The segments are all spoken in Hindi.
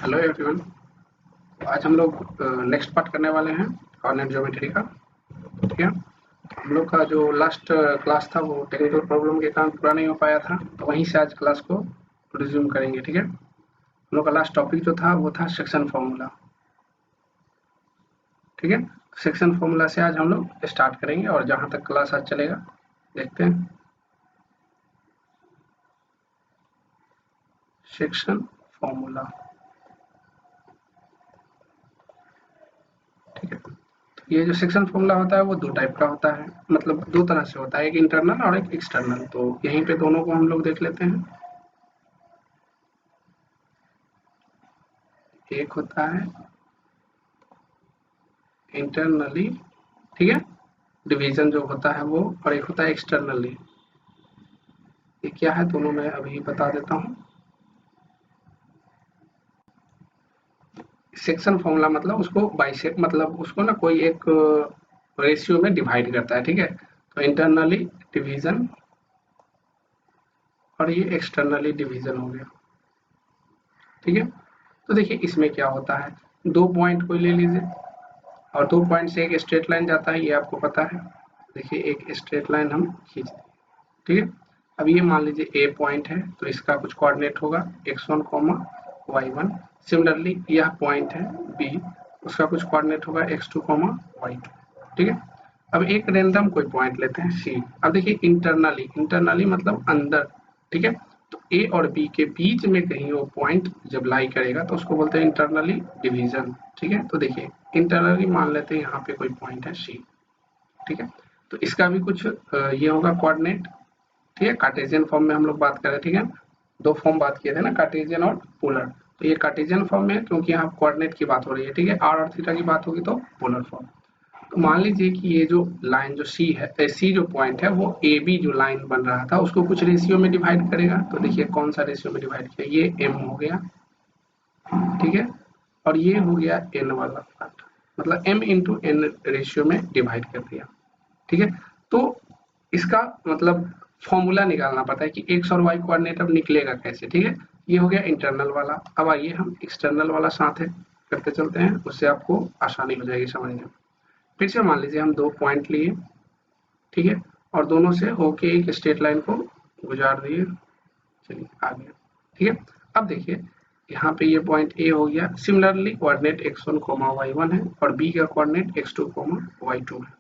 Hello everyone. आज हम लोग नेक्स्ट पार्ट करने वाले हैं कोऑर्डिनेट ज्योमेट्री का। ठीक है, हम लोग का जो लास्ट क्लास था वो टेक्निकल प्रॉब्लम के कारण पूरा नहीं हो पाया था, तो वहीं से आज क्लास को रिज्यूम करेंगे। ठीक है, हम लोग का लास्ट टॉपिक जो था वो था सेक्शन फॉर्मूला। ठीक है, सेक्शन फॉर्मूला से आज हम लोग स्टार्ट करेंगे और जहाँ तक क्लास आज चलेगा देखते हैं। सेक्शन फॉर्मूला, ठीक है। ये जो सेक्शन फॉर्मूला होता है वो दो टाइप का होता है, मतलब दो तरह से होता है, एक इंटरनल और एक एक्सटर्नल। तो यहीं पे दोनों को हम लोग देख लेते हैं। एक होता है इंटरनली, ठीक है, डिवीजन जो होता है वो, और एक होता है एक्सटर्नली। ये क्या है दोनों मैं अभी बता देता हूँ। सेक्शन फॉर्मूला मतलब उसको बाइसेक्ट, मतलब उसको ना कोई एक रेशियो में डिवाइड करता है। ठीक है, तो इंटरनली डिवीजन और ये एक्सटर्नली डिवीजन हो गया। ठीक है, तो देखिए इसमें क्या होता है, दो पॉइंट कोई ले लीजिए और दो पॉइंट से एक स्ट्रेट लाइन जाता है, ये आपको पता है। देखिए एक स्ट्रेट लाइन हम खींच दें। ठीक है, अब ये मान लीजिए ए पॉइंट है, तो इसका कुछ कोऑर्डिनेट होगा x1, y1। सिमिलरली यह पॉइंट है बी, उसका कुछ कोऑर्डिनेट होगा x2, y2। ठीक है, अब एक रैंडम कोई पॉइंट लेते हैं सी। अब देखिए इंटरनली, इंटरनली मतलब अंदर। ठीक है, तो ए और बी के बीच में कहीं वो पॉइंट जब लाई करेगा तो उसको बोलते हैं इंटरनली डिवीजन। ठीक है, तो देखिए इंटरनली मान लेते हैं यहाँ पे कोई पॉइंट है सी। ठीक है, तो इसका भी कुछ ये होगा कोऑर्डिनेट। ठीक है, कार्टेशियन फॉर्म में हम लोग बात करें। ठीक है, दो फॉर्म बात किए थे ना, कार्टेशियन और पोलर। तो ये कार्टेशियन फॉर्म में है क्योंकि यहाँ कोऑर्डिनेट की बात हो रही है। ठीक है, आर और थीटा की बात होगी तो पोलर फॉर्म। तो मान लीजिए कि ये जो लाइन जो सी है, सी जो पॉइंट है वो ए बी जो लाइन बन रहा था उसको कुछ रेशियो में डिवाइड करेगा। तो देखिए कौन सा रेशियो में डिवाइड किया, ये एम हो गया। ठीक है, और ये हो गया एन वाला पार्ट, मतलब एम इंटू एन रेशियो में डिवाइड कर दिया। ठीक है, तो इसका मतलब फॉर्मूला निकालना पड़ता है कि एक्स और वाई कोऑर्डिनेट अब निकलेगा कैसे। ठीक है, ये हो गया इंटरनल वाला। अब आइए हम एक्सटर्नल वाला साथ है करते चलते हैं, उससे आपको आसानी हो जाएगी समझने में। फिर से मान लीजिए हम दो पॉइंट लिए, ठीक है, और दोनों से होके एक स्ट्रेट लाइन को गुजार दिए। चलिए आ गया। ठीक है, अब देखिए यहाँ पे ये पॉइंट ए हो गया। सिमिलरली कोऑर्डिनेट x1, y1 है और b का कोऑर्डिनेट x2, y2 है।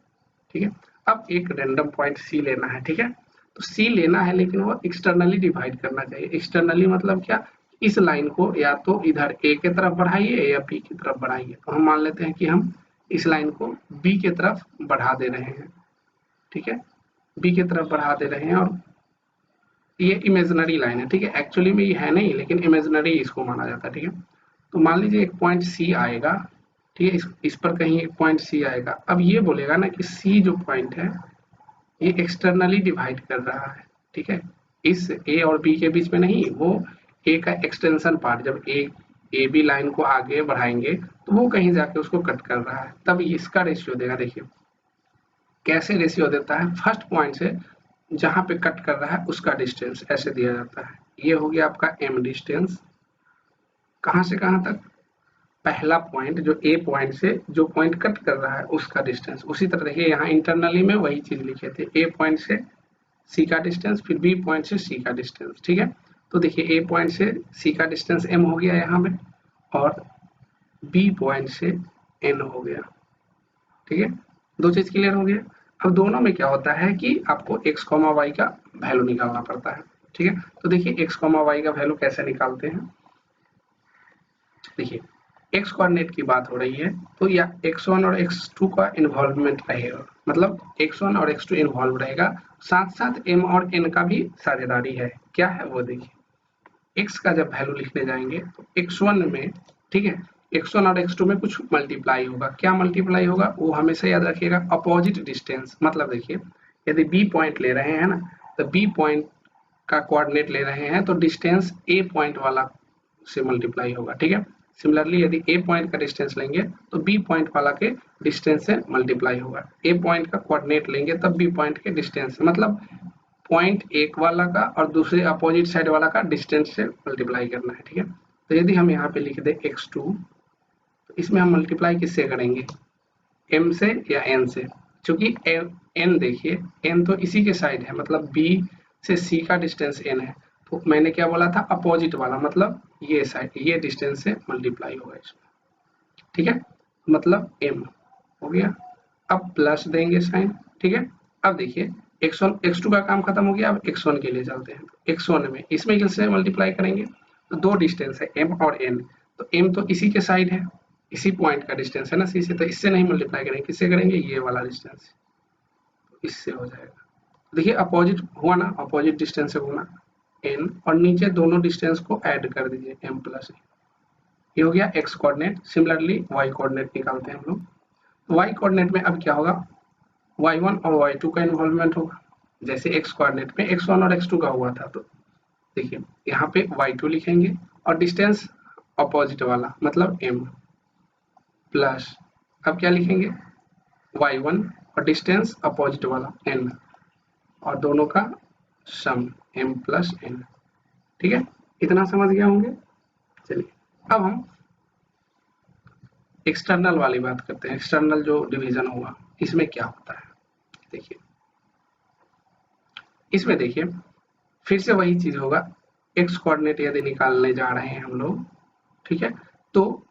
ठीक है, अब एक रैंडम पॉइंट सी लेना है। ठीक है, तो सी लेना है लेकिन वो एक्सटर्नली डिवाइड करना चाहिए। एक्सटर्नली मतलब क्या, इस लाइन को या तो इधर ए की तरफ बढ़ाइए या बी की तरफ बढ़ाइए। तो हम मान लेते हैं कि हम इस लाइन को बी की तरफ बढ़ा दे रहे हैं। ठीक है, बी की तरफ बढ़ा दे रहे हैं और ये इमेजिनरी लाइन है। ठीक है, एक्चुअली में ये है नहीं लेकिन इमेजिनरी इसको माना जाता है। ठीक है, तो मान लीजिए एक पॉइंट सी आएगा। ठीक है, इस पर कहीं एक पॉइंट सी आएगा। अब ये बोलेगा ना कि सी जो पॉइंट है ये एक्सटर्नली डिवाइड कर रहा है। ठीक है, इस ए और बी के बीच में नहीं, वो ए का एक्सटेंशन पार्ट, जब ए बी लाइन को आगे बढ़ाएंगे तो वो कहीं जाके उसको कट कर रहा है, तब इसका रेशियो देगा। देखिए कैसे रेशियो देता है, फर्स्ट पॉइंट से जहां पे कट कर रहा है उसका डिस्टेंस ऐसे दिया जाता है। ये हो गया आपका एम डिस्टेंस, कहां से कहां तक, पहला पॉइंट जो ए पॉइंट से जो पॉइंट कट कर रहा है उसका डिस्टेंस। उसी तरह देखिए यहाँ इंटरनली में वही चीज लिखे थे, ए पॉइंट से सी का डिस्टेंस, फिर बी पॉइंट से सी का डिस्टेंस। ठीक है, तो देखिए ए पॉइंट से सी का डिस्टेंस एम हो गया यहाँ पे और बी पॉइंट से एन हो गया। ठीक है, दो चीज क्लियर हो गया। अब दोनों में क्या होता है कि आपको x, y का वैल्यू निकालना पड़ता है। ठीक है, तो देखिए x, y का वैल्यू कैसे निकालते हैं। देखिए x कोऑर्डिनेट की बात हो रही है तो या x1 और x2 का इन्वॉल्वमेंट रहेगा, मतलब x1 और x2 इन्वॉल्व रहेगा, साथ साथ m और n का भी साझेदारी है। क्या है वो देखिए, x का जब वैल्यू लिखने जाएंगे तो x1 में, ठीक है, x1 और x2 में कुछ मल्टीप्लाई होगा। क्या मल्टीप्लाई होगा वो हमेशा याद रखिएगा, अपोजिट डिस्टेंस। मतलब देखिए यदि b पॉइंट ले रहे हैं ना, तो b पॉइंट का कोऑर्डिनेट ले रहे हैं तो डिस्टेंस a पॉइंट वाला से मल्टीप्लाई होगा। ठीक है, सिमिलरली यदि a पॉइंट का डिस्टेंस लेंगे तो b पॉइंट वाला के डिस्टेंस से मल्टीप्लाई होगा। a पॉइंट का कोऑर्डिनेट लेंगे तब b पॉइंट के डिस्टेंस से, मतलब पॉइंट एक वाला का और दूसरे अपोजिट साइड वाला का डिस्टेंस से मल्टीप्लाई करना है। ठीक है, तो यदि हम यहाँ पे लिख दे x2, तो इसमें हम मल्टीप्लाई किससे करेंगे, m से या n से, क्योंकि n देखिए n तो इसी के साइड है, मतलब b से c का डिस्टेंस n है, तो मैंने क्या बोला था, अपोजिट वाला, मतलब ये साइड, ये डिस्टेंस से मल्टीप्लाई होगा इसमें, ठीक है, मतलब m हो गया। अब प्लस देंगे साइन, ठीक है। अब देखिए x1 x2 का काम खत्म हो गया, अब x1 के लिए चलते हैं। x1 में इसमें किससे मल्टीप्लाई करेंगे, तो दो डिस्टेंस है m और n, तो m तो इसी के साइड है, इसी पॉइंट का डिस्टेंस है ना c से, तो इससे नहीं मल्टीप्लाई करेंगे, किससे करेंगे, ये वाला डिस्टेंस, तो इससे हो जाएगा। देखिए अपोजिट हुआ ना, अपोजिट डिस्टेंस से होना n, और नीचे दोनों डिस्टेंस को ऐड कर दीजिए m प्लस n, ये हो गया x coordinate. Similarly y coordinate निकालते हैं हम लोग। y कोऑर्डिनेट में अब क्या होगा, y1 और y2 का इन्वॉल्वमेंट होगा, जैसे x कोऑर्डिनेट में x1 और x2 का हुआ था। तो देखिए यहाँ पे y2 लिखेंगे और डिस्टेंस अपोजिट वाला मतलब m, प्लस अब क्या लिखेंगे y1 और डिस्टेंस अपोजिट वाला n, और दोनों का सम m प्लस n, ठीक है, इतना समझ गया होंगे। चलिए अब हम एक्सटर्नल वाली बात करते हैं। एक्सटर्नल जो डिवीजन होगा इसमें क्या होता है, देखिए इसमें देखिए फिर से वही चीज होगा, एक्स कोऑर्डिनेट यदि निकालने जा रहे हैं हम लोग, ठीक है, तो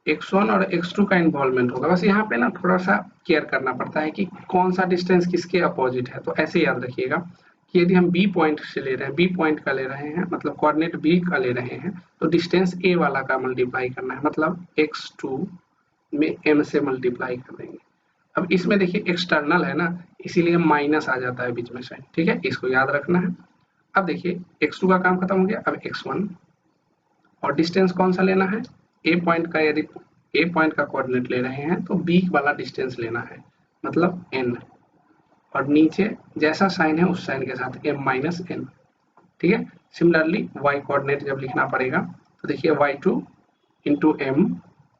x1 और x2 का इन्वॉल्वमेंट होगा। बस यहाँ पे ना थोड़ा सा केयर करना पड़ता है कि कौन सा डिस्टेंस किसके अपोजिट है। तो ऐसे याद रखिएगा कि यदि हम b पॉइंट से ले रहे हैं, b पॉइंट का ले रहे हैं, मतलब कोऑर्डिनेट b का ले रहे हैं, तो डिस्टेंस a वाला का मल्टीप्लाई करना है, मतलब x2 में m से मल्टीप्लाई कर देंगे। अब इसमें देखिए एक्सटर्नल है ना, इसीलिए माइनस आ जाता है बीच में साइन, ठीक है, इसको याद रखना है। अब देखिए x2 का काम खत्म हो गया, अब x1 और डिस्टेंस कौन सा लेना है, ए पॉइंट का, यदि ए पॉइंट का कोऑर्डिनेट ले रहे हैं तो बी वाला डिस्टेंस लेना है, मतलब n, और नीचे जैसा साइन है उस साइन के साथ m माइनस n, ठीक है। सिमिलरली y कोऑर्डिनेट जब लिखना पड़ेगा तो देखिए y2 into m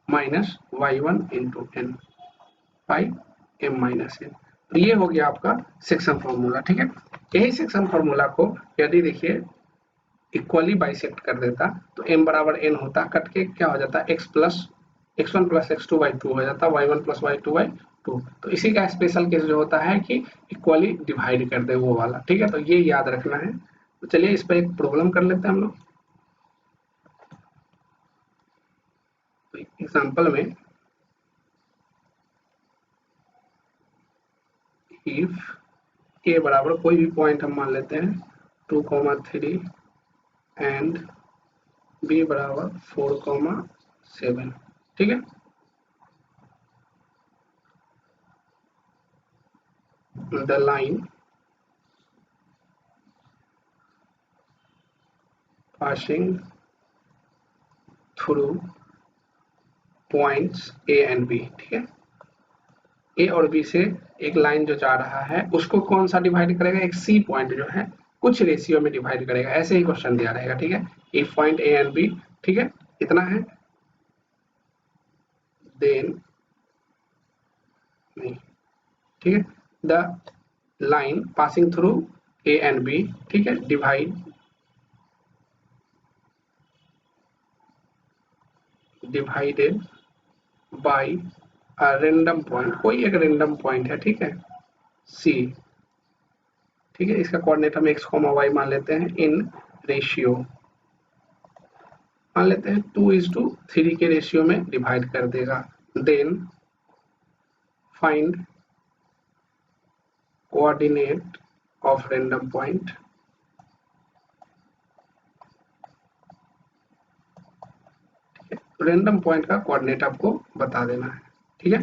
minus y1 into n by m minus n, तो ये हो गया आपका सेक्शन फॉर्मूला, ठीक है। यही सेक्शन फॉर्मूला को यदि देखिए इक्वली बाइसेक्ट कर देता तो m बराबर n होता, कट के क्या हो जाता x plus x1 plus x2 by 2 हो जाता, y1 प्लस y2 बाई 2। तो इसी का स्पेशल केस जो होता है कि इक्वली डिवाइड कर दे वो वाला, ठीक है, तो ये याद रखना है। तो चलिए इस पर एक प्रॉब्लम कर लेते हैं हम लोग। तो एग्जाम्पल में इफ a बराबर कोई भी पॉइंट हम मान लेते हैं 2,3 एंड b बराबर 4,7, ठीक है। The line passing through points a and b, ठीक है, ए और बी से एक लाइन जो जा रहा है उसको कौन सा डिवाइड करेगा, एक सी पॉइंट जो है कुछ रेशियो में डिवाइड करेगा, ऐसे ही क्वेश्चन दिया रहेगा, ठीक है। If point A and B, ठीक है, इतना है, देन नहीं, ठीक है, the line passing through A and B, ठीक है, डिवाइडेड बाई रैंडम पॉइंट, कोई एक रैंडम पॉइंट है, ठीक है, सी, ठीक है, इसका कोऑर्डिनेट हम x, y मान लेते हैं, इन रेशियो मान लेते हैं 2:3 के रेशियो में डिवाइड कर देगा। Then find coordinate of random point, random point का कोऑर्डिनेट आपको बता देना है, ठीक है।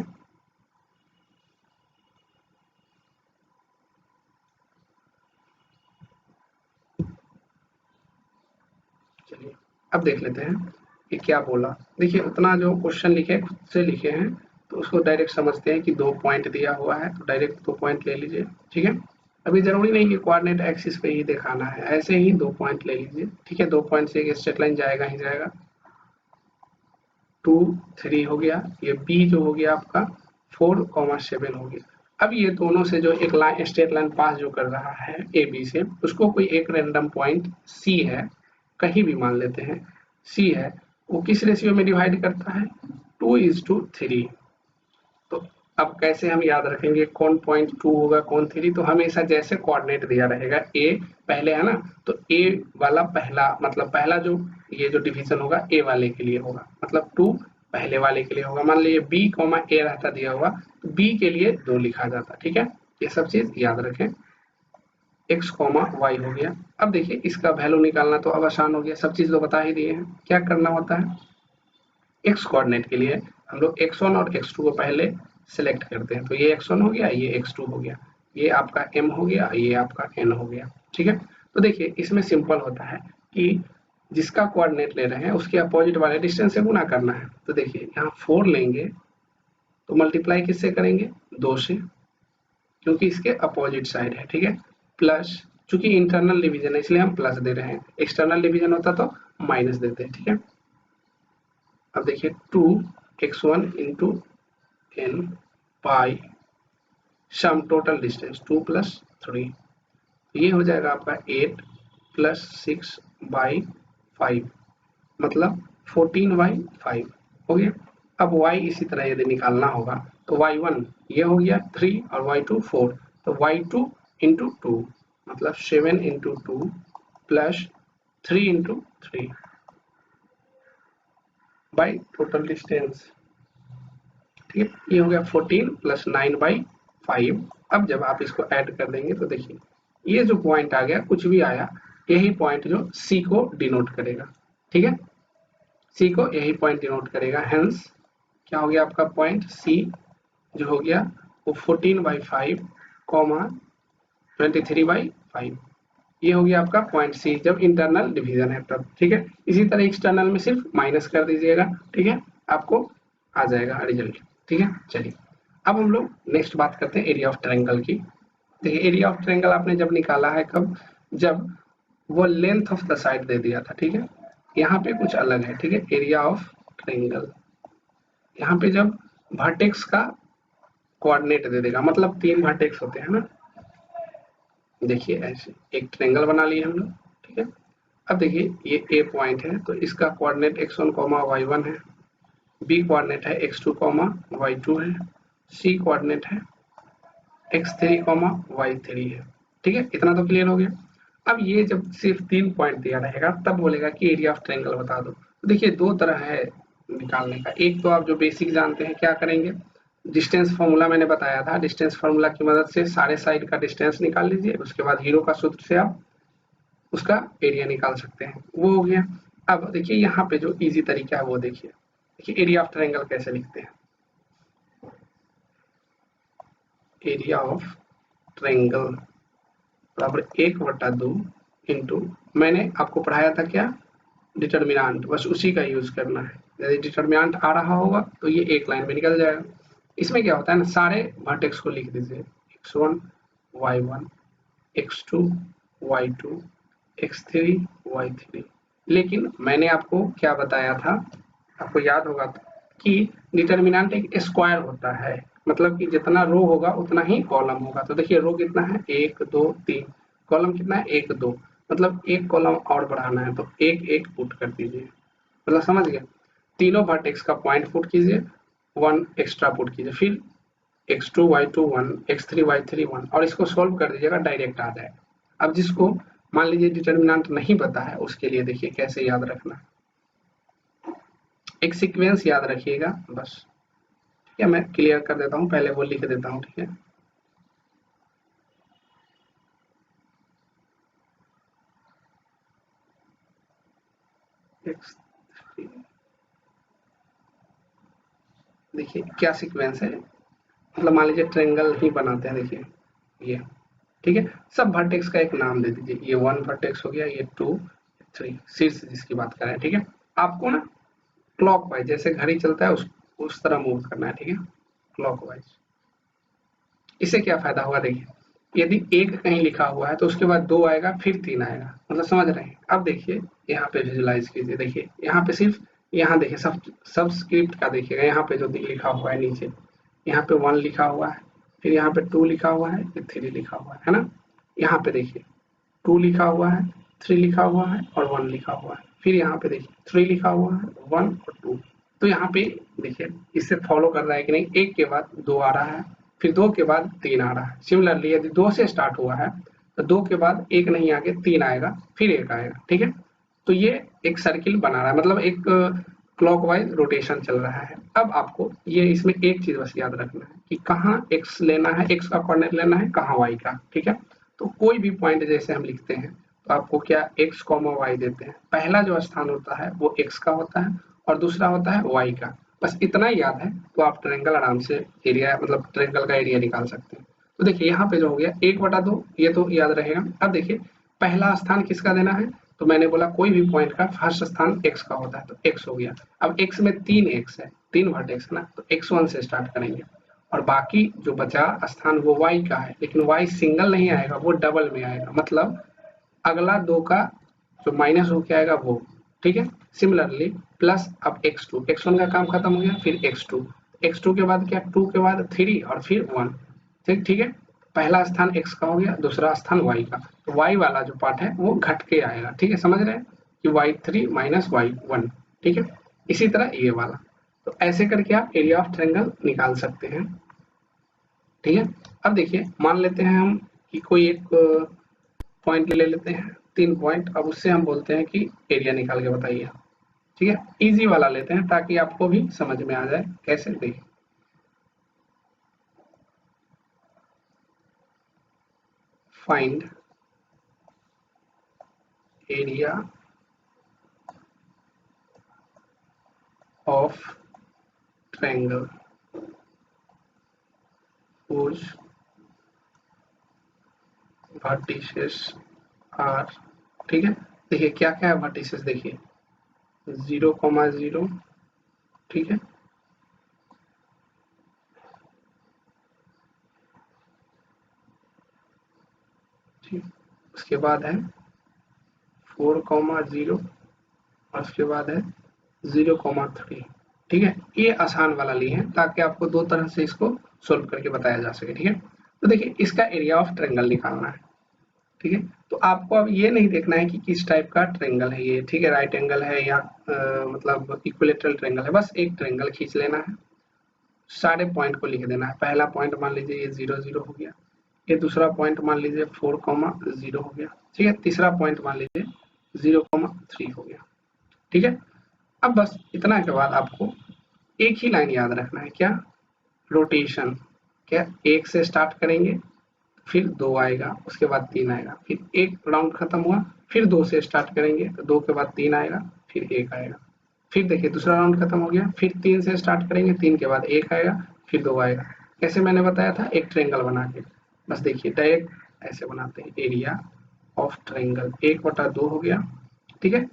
चलिए अब देख लेते हैं कि क्या बोला। देखिए उतना जो क्वेश्चन लिखे खुद से लिखे हैं तो उसको डायरेक्ट समझते हैं कि 2 पॉइंट दिया हुआ है तो डायरेक्ट 2 पॉइंट ले लीजिए, ठीक है। अभी जरूरी नहीं कि कोऑर्डिनेट एक्सिस पे ही दिखाना है, ऐसे ही 2 पॉइंट ले लीजिए, ठीक है। 2 पॉइंट से एक स्ट्रेट लाइन जाएगा ही जाएगा, 2, 3 हो गया, ये बी जो हो गया आपका 4,7 हो गया। अब ये दोनों से जो एक लाइन स्ट्रेट लाइन पास जो कर रहा है ए बी से, उसको कोई एक रैंडम पॉइंट सी है, कहीं भी मान लेते हैं सी है, वो किस रेशियो में डिवाइड करता है, 2:3। तो अब कैसे हम याद रखेंगे कौन 0.2 होगा कौन 3, तो हमेशा जैसे कोऑर्डिनेट दिया रहेगा ए पहले है ना, तो ए वाला पहला मतलब पहला जो ये जो डिवीजन होगा ए वाले के लिए होगा, मतलब 2 पहले वाले के लिए होगा। मान लीजिए बी कॉमा ए रहता दिया हुआ तो बी के लिए 2 लिखा जाता। ठीक है, ये सब चीज याद रखें। x कॉमा वाई हो गया। अब देखिए इसका वैल्यू निकालना तो अब आसान हो गया, सब चीज तो बता ही दिए हैं। क्या करना होता है, x कोऑर्डिनेट के लिए हम लोग x1 और x2 को पहले सिलेक्ट करते हैं, तो ये x1 हो गया, ये x2 हो गया, ये आपका m हो गया, ये आपका n हो गया। ठीक है, तो देखिए इसमें सिंपल होता है कि जिसका कोऑर्डिनेट ले रहे हैं उसके अपोजिट वाले डिस्टेंस से गुना करना है। तो देखिए यहाँ 4 लेंगे तो मल्टीप्लाई किससे करेंगे, 2 से, क्योंकि इसके अपोजिट साइड है। ठीक है, प्लस चूंकि इंटरनल डिवीजन है इसलिए हम प्लस दे रहे हैं, एक्सटर्नल डिवीजन होता तो माइनस देते हैं। ठीक है, अब देखिए 2x1 इंटू n पाई सम टोटल डिस्टेंस 2 + 3, ये हो जाएगा आपका 8 + 6/5 मतलब 14/5 हो गया। अब y इसी तरह यदि निकालना होगा तो y1 ये हो गया 3 और y2 4, तो y2 इंटू 2 मतलब 7 into 2 plus 3 into 3 by total distance. ठीक है, ये हो गया 14 + 9/5। अब जब आप इसको ऐड कर देंगे तो देखिए ये जो पॉइंट आ गया कुछ भी आया, यही पॉइंट जो C को डिनोट करेगा। ठीक है, C को यही पॉइंट डिनोट करेगा, हेंस क्या हो गया आपका पॉइंट C जो हो गया वो 14/5 कॉमा 23/5, ये हो गया आपका पॉइंट C जब इंटरनल डिवीजन है तब। ठीक है, इसी तरह एक्सटर्नल में सिर्फ माइनस कर दीजिएगा। ठीक है, आपको आ जाएगा रिजल्ट। ठीक है, चलिए अब हम लोग नेक्स्ट बात करते हैं एरिया ऑफ ट्रायंगल की। देखिए एरिया ऑफ ट्रायंगल आपने जब निकाला है कब, जब वो लेंथ ऑफ द साइड दे दिया था। ठीक है, यहाँ पे कुछ अलग है। ठीक है, एरिया ऑफ ट्रायंगल यहाँ पे जब वर्टेक्स का कोऑर्डिनेट दे देगा, मतलब 3 वर्टेक्स होते हैं ना, देखिए ऐसे एक ट्रायंगल बना लिए हम लोग। ठीक है, अब देखिए ये ए पॉइंट है तो इसका कोऑर्डिनेट x1, y1 है, बी कोऑर्डिनेट है x2, y2 है, सी कोऑर्डिनेट है x3, y3 है। ठीक है, इतना तो क्लियर हो गया। अब ये जब सिर्फ 3 पॉइंट दिया रहेगा तब बोलेगा कि एरिया ऑफ ट्रायंगल बता दो। तो देखिए 2 तरह है निकालने का, एक तो आप जो बेसिक जानते हैं क्या करेंगे, डिस्टेंस फॉर्मूला मैंने बताया था, डिस्टेंस फॉर्मूला की मदद से सारे साइड का डिस्टेंस निकाल लीजिए, उसके बाद हीरो का सूत्र से आप उसका एरिया निकाल सकते हैं, वो हो गया। अब देखिए यहाँ पे जो इजी तरीका है वो देखिए, देखिए एरिया ऑफ ट्रायंगल कैसे लिखते हैं, एरिया ऑफ ट्रायंगल बराबर 1/2 इंटू, मैंने आपको पढ़ाया था क्या, डिटर्मिनेंट, बस उसी का यूज करना है। यदि डिटर्मिनेंट आ रहा होगा तो ये एक लाइन में निकल जाएगा। इसमें क्या होता है ना, सारे वर्टेक्स को लिख दीजिए, x1 y1 x2 y2 x3 y3। लेकिन मैंने आपको क्या बताया था, आपको याद होगा कि डिटर्मिनेंट एक स्क्वायर होता है, मतलब कि जितना रो होगा उतना ही कॉलम होगा। तो देखिए रो कितना है 1 2 3, कॉलम कितना है 1 2, मतलब एक कॉलम और बढ़ाना है तो एक एक पुट कर दीजिए, मतलब समझ गए। तीनों वर्टेक्स का पॉइंट पुट कीजिए, 1 एक्स्ट्रा पुट कीजिए, फिर x2 y2 1 x3 y3 1, और इसको सोल्व कर दीजिएगा, डायरेक्ट आ जाएगा। अब जिसको मान लीजिए डिटर्मिनेंट नहीं पता है उसके लिए देखिए कैसे याद रखना, एक सीक्वेंस याद रखिएगा बस। ठीक है, मैं क्लियर कर देता हूँ, पहले वो लिख देता हूँ। ठीक है, देखिए क्या सीक्वेंस है, मतलब मान लीजिए ट्रायंगल ही बनाते हैं, देखिए ये। ठीक है, सब वर्टेक्स का एक नाम दे दीजिए, ये 1 वर्टेक्स हो गया, ये 2 3, शीर्ष जिसकी बात कर रहे हैं। ठीक है, आपको ना क्लॉकवाइज जैसे घड़ी चलता है उस तरह मूव करना है। ठीक है, क्लॉकवाइज। इससे क्या फायदा होगा, देखिए यदि एक कहीं लिखा हुआ है तो उसके बाद 2 आएगा फिर 3 आएगा, मतलब समझ रहे हैं। अब देखिए यहाँ पे विजुलाइज कीजिए, देखिए यहाँ पे सिर्फ, यहाँ देखिए सब स्क्रिप्ट का देखिएगा, यहाँ पे जो लिखा हुआ है नीचे, यहाँ पे 1 लिखा हुआ है, फिर यहाँ पे 2 लिखा हुआ है, फिर 3 लिखा हुआ है ना। यहाँ पे देखिए 2 लिखा हुआ है, 3 लिखा हुआ है और 1 लिखा हुआ है, फिर यहाँ पे देखिए 3 लिखा हुआ है, 1 और 2। तो यहाँ पे देखिए इससे फॉलो कर रहा है कि नहीं, 1 के बाद 2 आ रहा है, फिर 2 के बाद 3 आ रहा है। सिमिलरली यदि 2 से स्टार्ट हुआ है तो 2 के बाद 1 नहीं आगे 3 आएगा, फिर 1 आएगा, ठीक है। तो ये एक सर्किल बना रहा है, मतलब एक क्लॉकवाइज रोटेशन चल रहा है। अब आपको ये इसमें एक चीज बस याद रखना है कि कहाँ x लेना है, x का कोऑर्डिनेट लेना है, कहाँ y का, ठीक है। तो कोई भी पॉइंट जैसे हम लिखते हैं तो आपको क्या x, y देते हैं। पहला जो स्थान होता है वो x का होता है और दूसरा होता है y का। बस इतना ही याद है तो आप ट्रायंगल आराम से एरिया, मतलब ट्रायंगल का एरिया निकाल सकते हैं। तो देखिए यहाँ पे जो हो गया 1/2, ये तो याद रहेगा। अब देखिए पहला स्थान किसका देना है, तो मैंने बोला कोई भी पॉइंट का फर्स्ट स्थान x का होता है, तो x हो गया। अब x में 3x है, 3 वर्टेक्स है ना, तो x1 से स्टार्ट करेंगे और बाकी जो बचा स्थान वो y का है, लेकिन y सिंगल नहीं आएगा, वो डबल में आएगा, मतलब अगला 2 का जो माइनस होके आएगा वो, ठीक है। सिमिलरली प्लस अब x2, x1 का काम खत्म हो गया, फिर x2, x2 के बाद क्या, 2 के बाद 3 और फिर 1, ठीक है। पहला स्थान x का हो गया, दूसरा स्थान y का, तो y वाला जो पार्ट है वो घट के आएगा, ठीक है। समझ रहे हैं कि y3 माइनस y1, ठीक है। इसी तरह ये वाला, तो ऐसे करके आप एरिया ऑफ ट्रायंगल निकाल सकते हैं, ठीक है। अब देखिए मान लेते हैं हम कि कोई एक पॉइंट ले लेते हैं, 3 पॉइंट, अब उससे हम बोलते हैं कि एरिया निकाल के बताइए, ठीक है। इजी वाला लेते हैं ताकि आपको भी समझ में आ जाए कैसे। देखिए find area of triangle whose vertices are, ठीक है। देखिए क्या क्या है वर्टिसेस, देखिए 0,0, ठीक है, ठीक, उसके बाद है 4,0 और उसके बाद है 0,3, ठीक है। ये आसान वाला लिए हैं ताकि आपको दो तरह से इसको सोल्व करके बताया जा सके, ठीक है। तो देखिए इसका एरिया ऑफ ट्रायंगल निकालना है, ठीक है। तो आपको अब ये नहीं देखना है कि किस टाइप का ट्रायंगल है ये, ठीक है, राइट एंगल है या मतलब इक्विलेटरल ट्रायंगल है, बस एक ट्रायंगल खींच लेना है, सारे पॉइंट को लिख देना है। पहला पॉइंट मान लीजिए ये 0,0 हो गया, ये दूसरा पॉइंट मान लीजिए 4,0 हो गया, ठीक है, तीसरा पॉइंट मान लीजिए 0,3 हो गया, ठीक है। अब बस इतना के बाद आपको एक ही लाइन याद रखना है, क्या, रोटेशन। क्या, 1 से स्टार्ट करेंगे, फिर 2 आएगा, उसके बाद 3 आएगा, फिर एक राउंड खत्म हुआ, फिर 2 से स्टार्ट करेंगे तो 2 के बाद 3 आएगा, फिर 1 आएगा, फिर देखिए दूसरा राउंड खत्म हो गया, फिर 3 से स्टार्ट करेंगे, 3 के बाद 1 आएगा, फिर 2 आएगा। कैसे मैंने बताया था, एक ट्रायंगल बना के, बस देखिए डायरेक्ट ऐसे बनाते हैं, एरिया ऑफ ट्रायंगल 1/2 हो गया, ठीक है।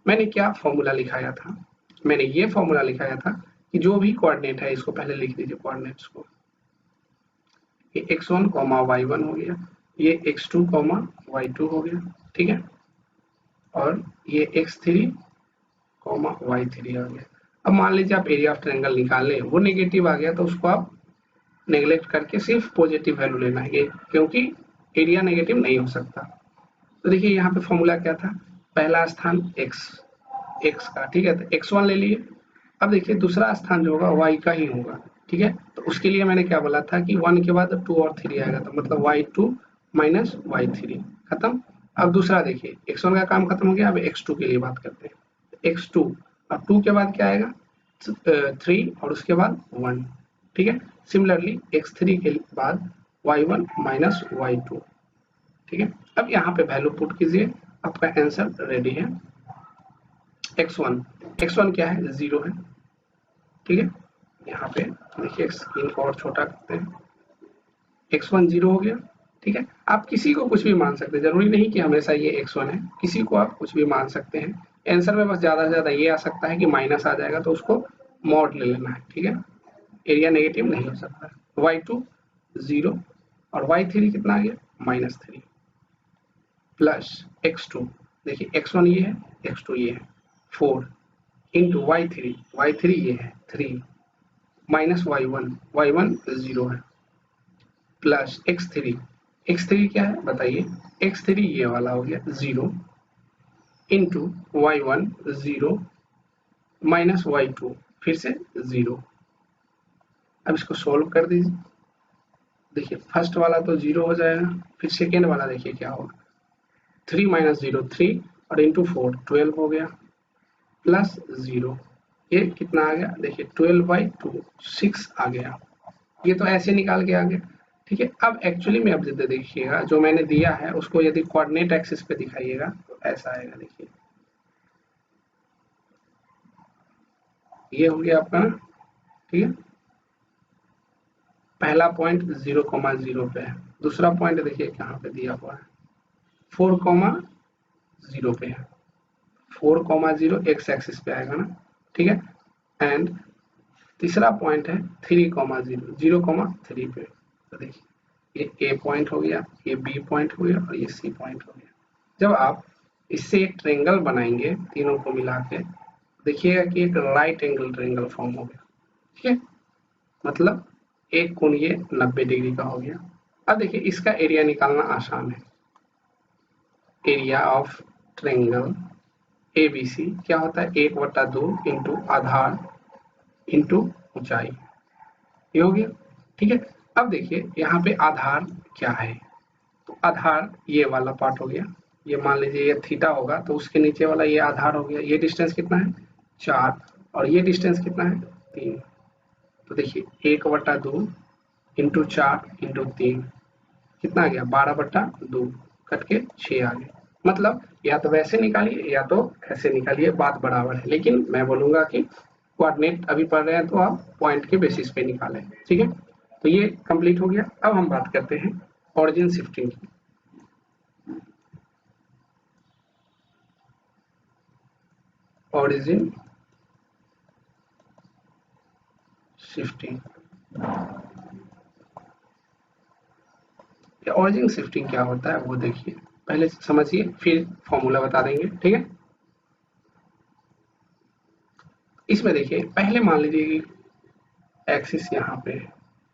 मैंने क्या फॉर्मूला लिखाया था, मैंने ये फॉर्मूला लिखाया था कि जो भी कोऑर्डिनेट है इसको पहले लिख दीजिए कोऑर्डिनेट्स को, ये x1, y1 हो गया, ये x2, y2 हो गया, ठीक है, और ये x3, y3 आ गया। अब मान लीजिए आप एरिया ऑफ ट्रायंगल निकालें, वो नेगेटिव आ गया तो उसको आप नेग्लेक्ट करके सिर्फ पॉजिटिव वैल्यू लेना है, क्योंकि एरिया नेगेटिव नहीं हो सकता। तो देखिए यहाँ पे फॉर्मूला क्या था, पहला स्थान x का, ठीक है, तो x1 ले लिए। अब देखिए दूसरा स्थान जो होगा y का ही होगा, ठीक है। तो उसके लिए मैंने क्या बोला था कि 1 के बाद 2 और 3 आएगा, तो मतलब y2 माइनस y3 खत्म। अब दूसरा देखिए x1 का काम खत्म हो गया, अब x2 के लिए बात करते हैं। x2, अब 2 के बाद क्या आएगा, 3 और उसके बाद 1, ठीक है। सिमिलरली x3 के बाद y1 माइनस y2, ठीक है। अब यहाँ पे वैल्यू पुट कीजिए, आपका आंसर रेडी है। x1 क्या है, 0 है, ठीक है। यहाँ पे देखिए स्क्रीन को और छोटा करते हैं, x1 0 हो गया, ठीक है। आप किसी को कुछ भी मान सकते हैं, जरूरी नहीं कि हमेशा ये x1 है, किसी को आप कुछ भी मान सकते हैं। आंसर में बस ज्यादा से ज्यादा ये आ सकता है कि माइनस आ जाएगा, तो उसको मॉड ले लेना है, ठीक है। एरिया नेगेटिव नहीं हो सकता। y2 0 और y3 कितना आ गया, -3 प्लस x2, देखिए x1 ये है, x2 ये है, 4 इंटू y3 ये है 3 माइनस y1 0 है, प्लस x3 क्या है बताइए, x3 ये वाला हो गया 0 इंटू y1 0 माइनस y2 फिर से 0। अब इसको सोल्व कर दीजिए। देखिए फर्स्ट वाला तो 0 हो जाएगा, फिर सेकेंड वाला देखिए क्या होगा, 3 माइनस 0 3 और इंटू 4 12 हो गया प्लस 0। ये कितना आ गया, देखिए 12/2 6 आ गया। ये तो ऐसे निकाल के आ गया। ठीक है, अब एक्चुअली में अब देखिएगा जो मैंने दिया है उसको यदि कोऑर्डिनेट एक्सिस पे दिखाइएगा तो ऐसा आएगा। देखिए ये हो गया आपका, ठीक है, पहला पॉइंट 0,0 पे है, दूसरा पॉइंट देखिए कहाँ पे दिया हुआ है 4,0 पे है, 4,0 एक्स एक्सिस पे आएगा ना, ठीक है। एंड तीसरा पॉइंट है 3,0 0,3 पे। तो देखिए ये ए पॉइंट हो गया, ये बी पॉइंट हो गया और ये सी पॉइंट हो गया। जब आप इससे एक ट्रेंगल बनाएंगे तीनों को मिला के, देखिएगा कि एक राइट एंगल ट्रेंगल फॉर्म हो गया। ठीक है, मतलब एक कोण ये 90 डिग्री का हो गया। अब देखिए इसका एरिया निकालना आसान है। एरिया ऑफ ट्रेंगल ABC क्या होता है, 1/2 इंटू आधार इंटू ऊंचाई, ये हो गया। ठीक है, अब देखिए यहाँ पे आधार क्या है, तो आधार ये वाला पार्ट हो गया। ये मान लीजिए ये थीटा होगा तो उसके नीचे वाला ये आधार हो गया। ये डिस्टेंस कितना है 4 और ये डिस्टेंस कितना है 3। तो देखिए 1/2 इंटू 4 इंटू 3 कितना आ गया 12/2 कट के 6 आ गया। मतलब या तो वैसे निकालिए या तो ऐसे निकालिए, बात बराबर है। लेकिन मैं बोलूंगा कि कोऑर्डिनेट अभी पढ़ रहे हैं तो आप पॉइंट के बेसिस पे निकालें। ठीक है, तो ये कंप्लीट हो गया। अब हम बात करते हैं ऑरिजिन शिफ्टिंग की। ऑरिजिन शिफ्टिंग, ऑरिजिन शिफ्टिंग क्या होता है वो देखिए, पहले समझिए फिर फॉर्मूला बता देंगे। ठीक है, इसमें देखिए पहले मान लीजिए कि एक्सिस यहाँ पे है,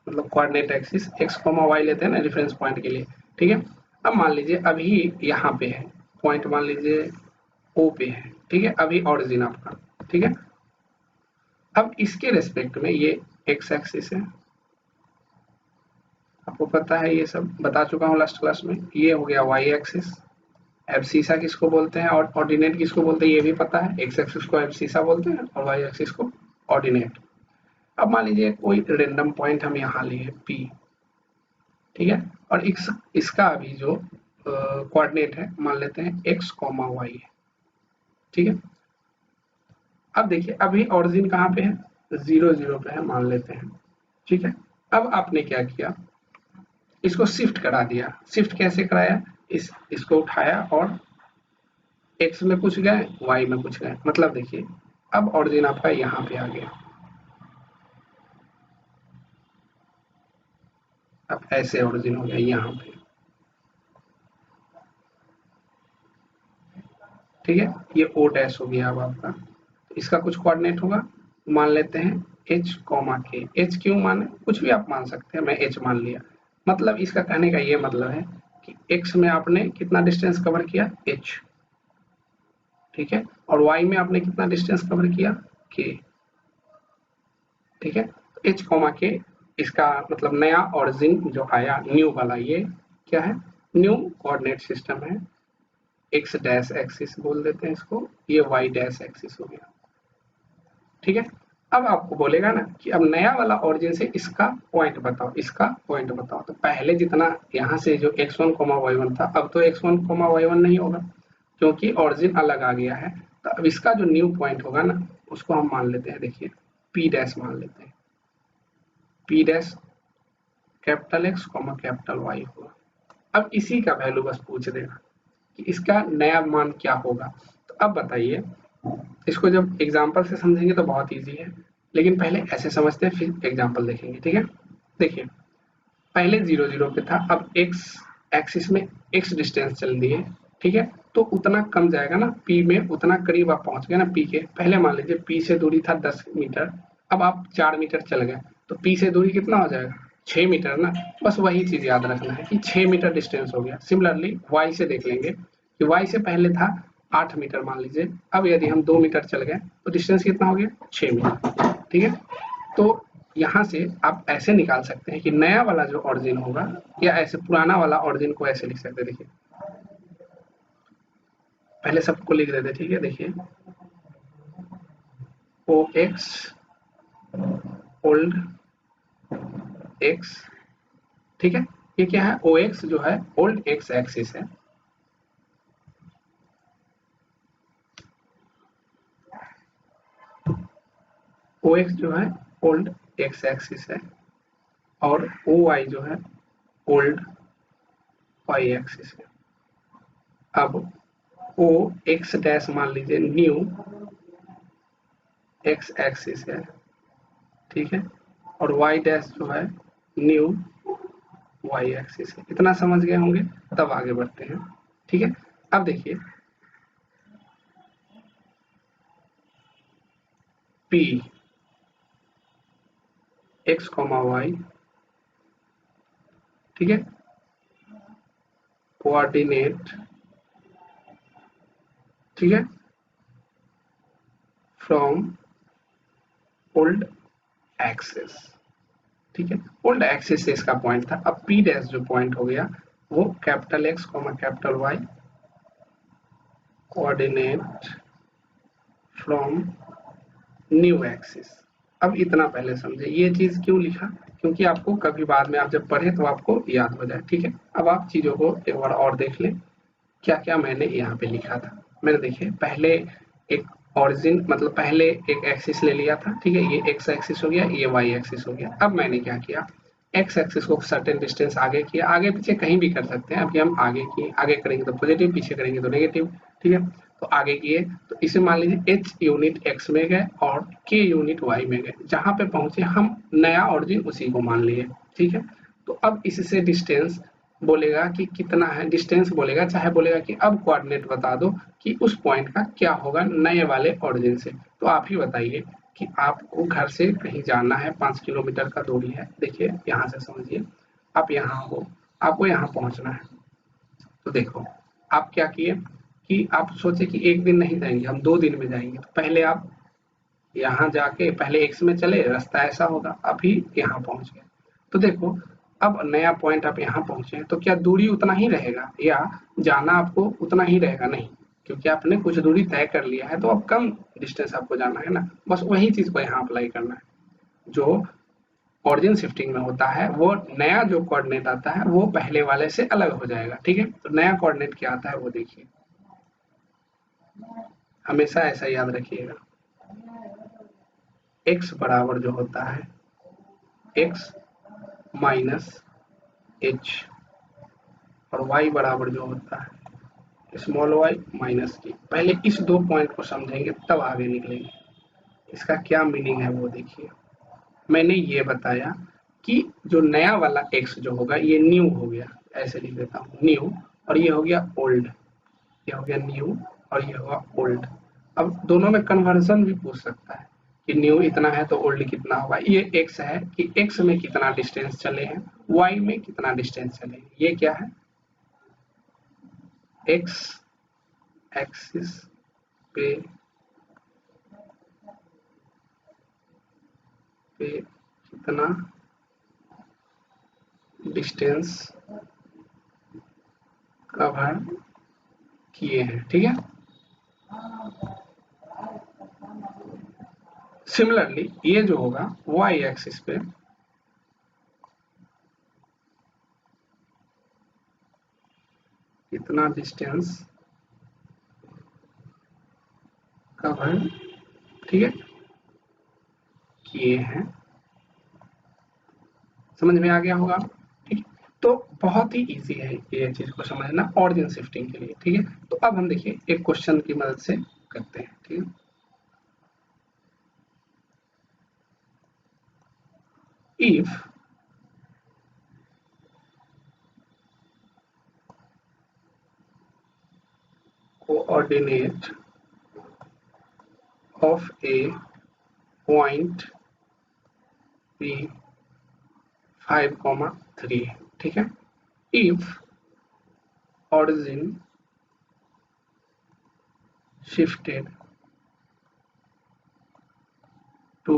मतलब कोऑर्डिनेट एक्सिस x, y लेते हैं ना रेफरेंस पॉइंट के लिए। ठीक है, अब मान लीजिए अभी यहाँ पे है पॉइंट, मान लीजिए O पे है। ठीक है, अभी ऑरिजिन आपका। ठीक है, अब इसके रेस्पेक्ट में ये x एक्सिस है, आपको पता है, ये सब बता चुका हूँ लास्ट क्लास में। ये हो गया y एक्सिस, एब्सीसा किसको बोलते हैं और ऑर्डिनेट किसको बोलते हैं ये भी पता है। x एक्सिस को एब्सीसा बोलते हैं और y एक्सिस को ऑर्डिनेट। अब मान लीजिए कोई रेंडम पॉइंट हम यहाँ लिए P, ठीक है, और इसका अभी जो कोऑर्डिनेट है मान लेते हैं x, y है। ठीक है, अब देखिए अभी ऑरिजिन कहाँ पे है 0 0 पे है मान लेते हैं। ठीक है, अब आपने क्या किया, इसको शिफ्ट करा दिया। शिफ्ट कैसे कराया, इसको उठाया और x में कुछ गए y में कुछ गए, मतलब देखिए अब ऑरिजिन आपका यहाँ पे आ गया। अब ऐसे ऑरिजिन हो गया यहाँ पे। ठीक है, ये O डैश हो गया। अब आपका इसका कुछ कोऑर्डिनेट होगा, मान लेते हैं h, k। h क्यों माने, कुछ भी आप मान सकते हैं, मैं h मान लिया। मतलब इसका कहने का ये मतलब है कि x में आपने कितना डिस्टेंस कवर किया h, ठीक है, और y में आपने कितना डिस्टेंस कवर किया k। ठीक है, h, k इसका मतलब नया ऑरिजिन जो आया न्यू वाला, ये क्या है, न्यू कोऑर्डिनेट सिस्टम है। x डैश एक्सिस बोल देते हैं इसको, ये y डैश एक्सिस हो गया। ठीक है, अब आपको बोलेगा ना कि अब नया वाला ऑरिजिन से इसका पॉइंट बताओ, इसका पॉइंट बताओ। तो पहले जितना यहाँ से जो x1, y1 था, अब तो x1, y1 नहीं होगा क्योंकि ऑरिजिन अलग आ गया है। तो अब इसका जो न्यू पॉइंट होगा ना उसको हम मान लेते हैं, देखिए p डैश मान लेते हैं, p dash capital X, capital Y होगा। अब इसी का वैल्यू बस पूछ देगा कि इसका नया मान क्या होगा। तो अब बताइए, इसको जब एग्जाम्पल से समझेंगे तो बहुत इजी है, लेकिन पहले ऐसे समझते हैं फिर एग्जाम्पल देखेंगे। ठीक है, देखिए पहले 0 0 पे था, अब x एक्सिस में x डिस्टेंस चल दिए। ठीक है, तो उतना कम जाएगा ना p में, उतना करीब आप पहुंच गए ना p के। पहले मान लीजिए p से दूरी था 10 मीटर, अब आप 4 मीटर चल गए तो p से दूरी कितना हो जाएगा 6 मीटर ना। बस वही चीज याद रखना है कि 6 मीटर डिस्टेंस हो गया। सिमिलरली y से देख लेंगे कि y से पहले था 8 मीटर मान लीजिए। अब यदि हम 2 मीटर चल गए तो डिस्टेंस कितना हो गया? 6 मीटर। ठीक है, तो यहाँ से आप ऐसे निकाल सकते हैं कि नया वाला जो ऑरिजिन होगा, या ऐसे पुराना वाला ऑरिजिन को ऐसे लिख सकते हैं। देखिए, पहले सबको लिख देते, ठीक है। देखिए, ओ एक्स ओल्ड एक्स, ठीक है। ये क्या है? ओ एक्स जो है ओल्ड एक्स एक्सिस है, ओ एक्स जो है ओल्ड एक्स एक्सिस है, और ओ वाई जो है ओल्ड वाई एक्सिस है। अब ओ एक्स डैश मान लीजिए न्यू एक्स एक्सिस है, ठीक है, और वाई डैश जो है न्यू वाई एक्सिस है। इतना समझ गए होंगे, तब आगे बढ़ते हैं। ठीक है, अब देखिए पी एक्स कॉमा वाई, ठीक है, कोऑर्डिनेट, ठीक है, फ्रॉम ओल्ड एक्सिस, ठीक है। ओल्ड एक्सिस से इसका पॉइंट था। अब पी डैश जो पॉइंट हो गया वो capital X comma capital Y, coordinate from new axis. अब इतना पहले समझे, ये चीज क्यों लिखा? क्योंकि आपको कभी बाद में आप जब पढ़े तो आपको याद हो जाए। ठीक है, अब आप चीजों को एक बार और देख लें, क्या क्या मैंने यहाँ पे लिखा था। मैंने देखिए पहले एक ऑरिजिन, मतलब पहले एक एक्सिस ले लिया था, ठीक है, ये एक्स एक्सिस हो गया, ये वाई एक्सिस हो गया। अब मैंने क्या किया, एक्स एक्सिस को सर्टेन डिस्टेंस आगे किया, आगे पीछे कहीं भी कर सकते हैं। अभी हम आगे किए, आगे करेंगे तो पॉजिटिव, पीछे करेंगे तो नेगेटिव, ठीक है। तो आगे किए तो इसे मान लीजिए एच यूनिट एक्स में गए और के यूनिट वाई में गए, जहां पे पहुंचे हम नया ऑरिजिन उसी को मान लिए, ठीक है। तो अब इससे डिस्टेंस बोलेगा कि कितना है, डिस्टेंस बोलेगा, चाहे बोलेगा कि अब कोऑर्डिनेट बता दो कि उस पॉइंट का क्या होगा नए वाले ऑरिजिन से। तो आप ही बताइए कि आपको घर से कहीं जाना है, 5 किलोमीटर का दूरी है। देखिए यहाँ से समझिए, आप यहाँ हो, आपको यहाँ पहुँचना है। तो देखो आप क्या किए कि आप सोचे कि एक दिन नहीं जाएंगे, हम 2 दिन में जाएंगे। तो पहले आप यहाँ जाके पहले एक्स में चले, रास्ता ऐसा होगा, अभी यहाँ पहुंच गए। तो देखो अब नया पॉइंट आप यहाँ पहुंचे हैं, तो क्या दूरी उतना ही रहेगा या जाना आपको उतना ही रहेगा? नहीं, क्योंकि आपने कुछ दूरी तय कर लिया है, तो अब कम डिस्टेंस आपको जाना है ना। बस वही चीज को यहाँ अप्लाई करना है। जो ऑरिजिन शिफ्टिंग में होता है, वो नया जो कोऑर्डिनेट आता है वो पहले वाले से अलग हो जाएगा, ठीक है। तो नया कोऑर्डिनेट क्या आता है वो देखिए, हमेशा ऐसा याद रखिएगा। एक्स बराबर जो होता है एक्स माइनस एच, और y बराबर जो होता है स्मॉल y माइनस की। पहले इस 2 पॉइंट को समझेंगे तब आगे निकलेंगे। इसका क्या मीनिंग है वो देखिए। मैंने ये बताया कि जो नया वाला x जो होगा ये न्यू हो गया, ऐसे लिख देता हूँ न्यू, और ये हो गया ओल्ड, ये हो गया न्यू और ये होगा ओल्ड। अब दोनों में कन्वर्जन भी पूछ सकता है कि न्यू इतना है तो ओल्ड कितना होगा। ये x है कि x में कितना डिस्टेंस चले हैं, y में कितना डिस्टेंस चले हैं। ये क्या है, x एक्सिस पे कितना डिस्टेंस कवर किए हैं, ठीक है। सिमिलरली ये जो होगा y एक्सिस पे कितना डिस्टेंस कवर, ठीक है, किए हैं। समझ में आ गया होगा, ठीक है। तो बहुत ही इजी है ये चीज को समझना ऑरिजिन शिफ्टिंग के लिए, ठीक है। तो अब हम देखिए एक क्वेश्चन की मदद से करते हैं, ठीक है। If coordinate of A point P 5,3, ठीक है। If origin shifted to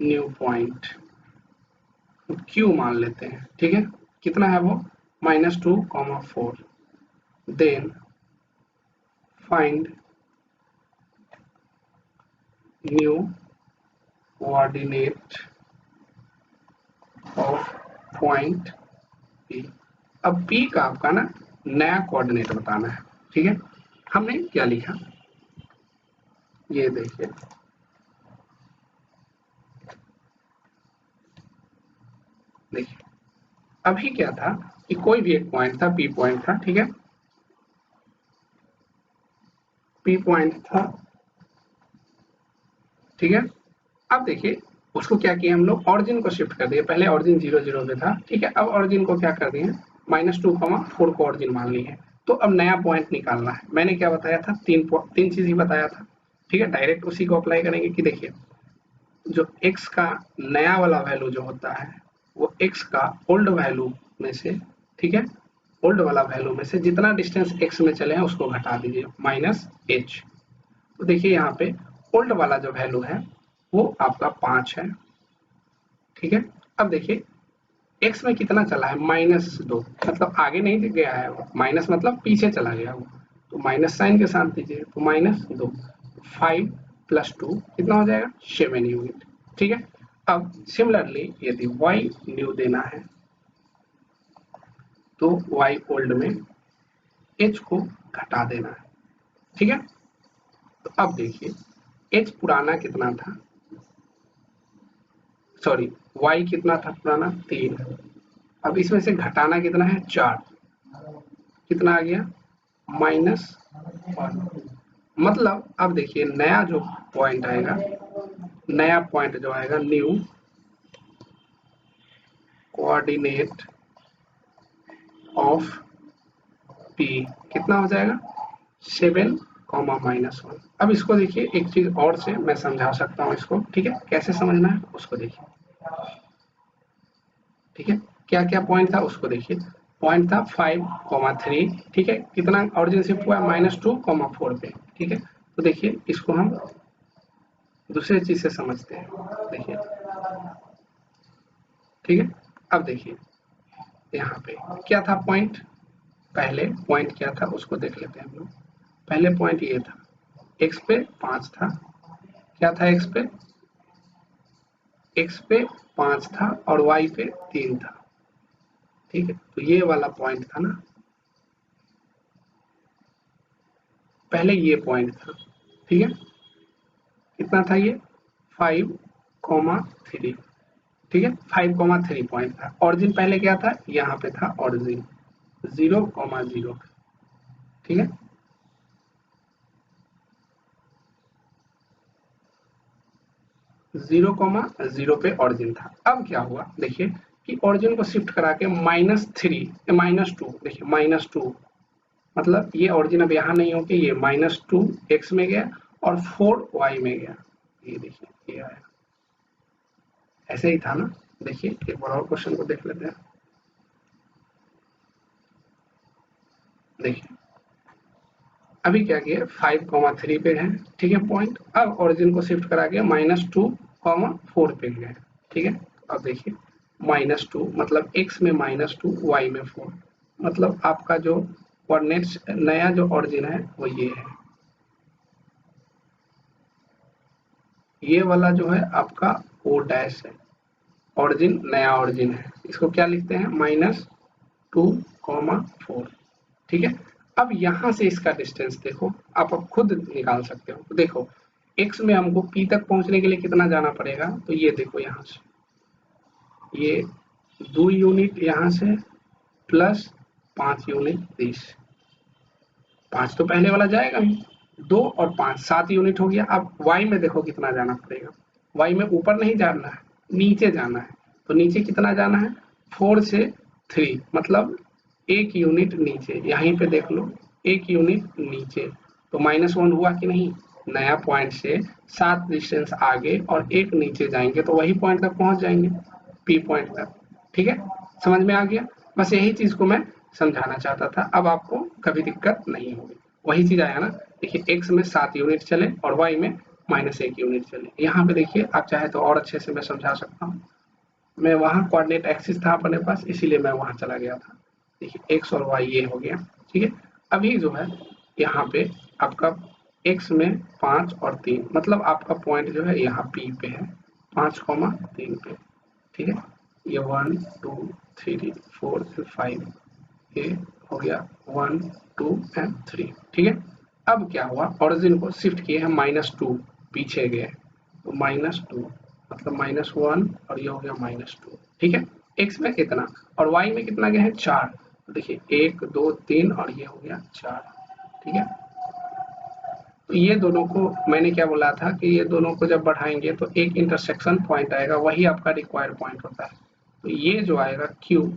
new point, Q मान लेते हैं, ठीक है। कितना है वो -2,4। Then find new coordinate of point P। अब P का आपका ना नया कोऑर्डिनेट बताना है, ठीक है। हमने क्या लिखा, ये देखिए, अभी क्या था कि कोई भी एक पॉइंट था, P पॉइंट था, ठीक है। P पॉइंट था, ठीक है। अब देखिए उसको क्या किया हम लोग, ऑरिजिन को शिफ्ट कर दिए। पहले ऑरिजिन 0 0 पे था, ठीक है। अब ऑरिजिन को क्या कर दिए, -2,4 को ऑरिजिन मान ली है। तो अब नया पॉइंट निकालना है। मैंने क्या बताया था, तीन चीज ही बताया था, ठीक है। डायरेक्ट उसी को अप्लाई करेंगे कि देखिए जो x का नया वाला वैल्यू जो होता है वो x का ओल्ड वैल्यू में से, ठीक है, ओल्ड वाला वैल्यू में से जितना डिस्टेंस x में चले हैं उसको घटा दीजिए, -h। तो देखिए यहाँ पे ओल्ड वाला जो वैल्यू है वो आपका 5 है, ठीक है। अब देखिए x में कितना चला है, -2, मतलब आगे नहीं गया है वो, माइनस मतलब पीछे चला गया वो, तो माइनस साइन के साथ दीजिए, तो -2, 5 + 2 कितना हो जाएगा, 7 यूनिट, ठीक है। अब सिमिलरली यदि y न्यू देना है तो y ओल्ड में h को घटा देना है, ठीक है। तो अब देखिए h पुराना कितना था, सॉरी y कितना था पुराना, 3। अब इसमें से घटाना कितना है, 4, कितना आ गया, -1। मतलब अब देखिए नया जो पॉइंट आएगा, नया पॉइंट जो आएगा, न्यू कोऑर्डिनेट ऑफ P कितना हो जाएगा, 7, -1। अब इसको देखिए एक चीज और से मैं समझा सकता हूँ इसको, ठीक है। कैसे समझना है उसको देखिए, ठीक है। क्या क्या पॉइंट था उसको देखिए, पॉइंट था 5,3, ठीक है। कितना ऑरिजिन शिफ्ट हुआ, -2,4 पे, ठीक है। तो देखिए इसको हम दूसरे चीज से समझते हैं, देखिए, ठीक है। अब देखिए यहाँ पे क्या था पॉइंट, पहले पॉइंट क्या था उसको देख लेते हैं हम लोग। पहले पॉइंट ये था, x पे 5 था, क्या था x पे, x पे 5 था और y पे 3 था, ठीक है। तो ये वाला पॉइंट था ना, पहले ये पॉइंट था, ठीक है। कितना था ये, 5,3, ठीक है। 5,3 पॉइंट था। ऑरिजिन पहले क्या था, यहाँ पे था ऑरिजिन 0,0, ठीक है। 0,0 पे ऑरिजिन था। अब क्या हुआ देखिए कि ऑरिजिन को शिफ्ट करा के -2, देखिए -2, मतलब ये ऑरिजिन अब यहाँ नहीं होके ये -2 x में गया और 4 y में गया, ये देखिए ये आया, ऐसे ही था ना। देखिए एक बार और क्वेश्चन को देख लेते हैं, देखिए अभी क्या किया, 5,3 पे है, ठीक है पॉइंट। अब ऑरिजिन को शिफ्ट करा के -2,4 पे गए, ठीक है। अब देखिए -2 मतलब x में -2, y में 4, मतलब आपका जो कोऑर्डिनेट्स नया जो ऑरिजिन है वो ये है, ये वाला जो है आपका O डैश है, ऑरिजिन नया ऑरिजिन है। इसको क्या लिखते हैं, -2,4, ठीक है। अब यहाँ से इसका डिस्टेंस देखो, आप अब खुद निकाल सकते हो। तो देखो x में हमको P तक पहुंचने के लिए कितना जाना पड़ेगा, तो ये देखो यहाँ से ये 2 यूनिट यहाँ से प्लस 5 यूनिट 30, 5 तो पहले वाला जाएगा ही, 2 और 5 7 यूनिट हो गया। अब y में देखो कितना जाना पड़ेगा, y में ऊपर नहीं जाना है, नीचे जाना है। तो नीचे कितना जाना है, 4 से 3, मतलब 1 यूनिट नीचे, यहीं पे देख लो 1 यूनिट नीचे। तो -1 हुआ कि नहीं, नया पॉइंट से 7 डिस्टेंस आगे और 1 नीचे जाएंगे तो वही पॉइंट तक पहुंच जाएंगे, P पॉइंट तक, ठीक है। समझ में आ गया, बस यही चीज को मैं समझाना चाहता था। अब आपको कभी दिक्कत नहीं होगी। वही चीज आया ना, देखिए x में 7 यूनिट चले और y में -1 यूनिट चले। यहाँ पे देखिए आप चाहे तो और अच्छे से मैं समझा सकता हूँ। मैं वहाँ कोऑर्डिनेट एक्सिस था अपने पास, इसीलिए मैं वहाँ चला गया था। देखिए x और y ये हो गया, ठीक है। अभी जो है यहाँ पे आपका x में 5 और 3, मतलब आपका पॉइंट जो है यहाँ P पे है, 5,3 पे, ठीक है। ये 1 2 3 4 5, ये हो गया 1 2 एंड 3, ठीक है। अब क्या हुआ, ओरिजिन को शिफ्ट किए हैं -2 पीछे गए, तो -2 मतलब -1 और ये हो गया -2, ठीक है। x में इतना और y में कितना गया है 4, तो देखिए 1 2 3 और ये हो गया 4, ठीक है। तो ये दोनों को मैंने क्या बोला था कि ये दोनों को जब बढ़ाएंगे तो एक इंटरसेक्शन पॉइंट आएगा, वही आपका रिक्वायर्ड पॉइंट होता है। तो ये जो आएगा Q,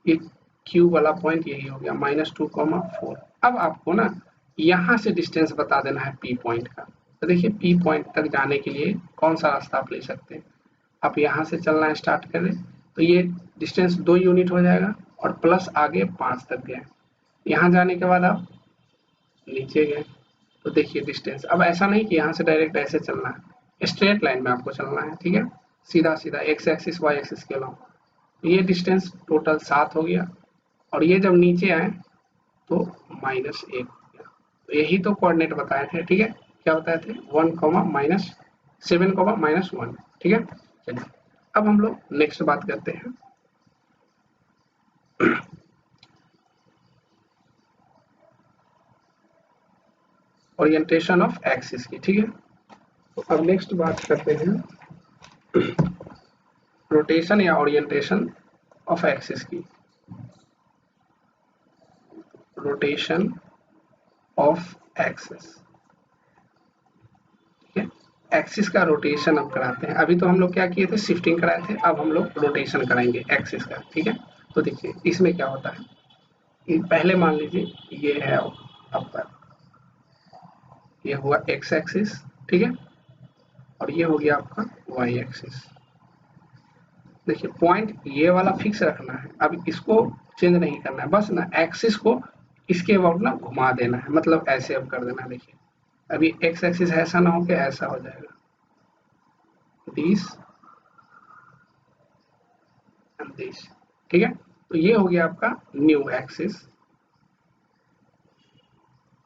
ये Q वाला पॉइंट यही हो गया -2,4। अब आपको ना यहाँ से डिस्टेंस बता देना है P पॉइंट का। तो देखिए P पॉइंट तक जाने के लिए कौन सा रास्ता आप ले सकते हैं। आप यहाँ से चलना स्टार्ट करें तो ये डिस्टेंस 2 यूनिट हो जाएगा और प्लस आगे 5 तक गए। यहाँ जाने के बाद आप नीचे गए तो देखिए डिस्टेंस। अब ऐसा नहीं कि यहाँ से डायरेक्ट ऐसे चलना है, स्ट्रेट लाइन में आपको चलना है, ठीक है। सीधा सीधा x एक्सिस y एक्सिस के अलॉन्ग। तो ये डिस्टेंस टोटल 7 हो गया और ये जब नीचे आए तो -1 हो गया। तो यही तो कोऑर्डिनेट बताए थे, ठीक है। क्या बताए थे 1, -7, -1, ठीक है। चलिए अब हम लोग नेक्स्ट बात करते हैं। ओरिएंटेशन ऑफ एक्सिस की, ठीक है। तो अब नेक्स्ट बात करते हैं रोटेशन या ओरिएंटेशन ऑफ एक्सिस की। रोटेशन ऑफ एक्सिस, ठीक है। एक्सिस का रोटेशन अब कराते हैं। अभी तो हम लोग क्या किए थे, शिफ्टिंग कराए थे, अब हम लोग रोटेशन कराएंगे एक्सिस का, ठीक है। तो देखिए इसमें क्या होता है, पहले मान लीजिए ये है आपका, ये हुआ x एक्सिस, ठीक है, और ये हो गया आपका y एक्सिस। देखिए पॉइंट ये वाला फिक्स रखना है, अब इसको चेंज नहीं करना है, बस ना एक्सिस को इसके अबाउट ना घुमा देना है, मतलब ऐसे अब कर देना है। देखिए अभी x एक्सिस ऐसा ना हो कि ऐसा हो जाएगा, दिस एंड दिस, ठीक है। तो ये हो गया आपका न्यू एक्सिस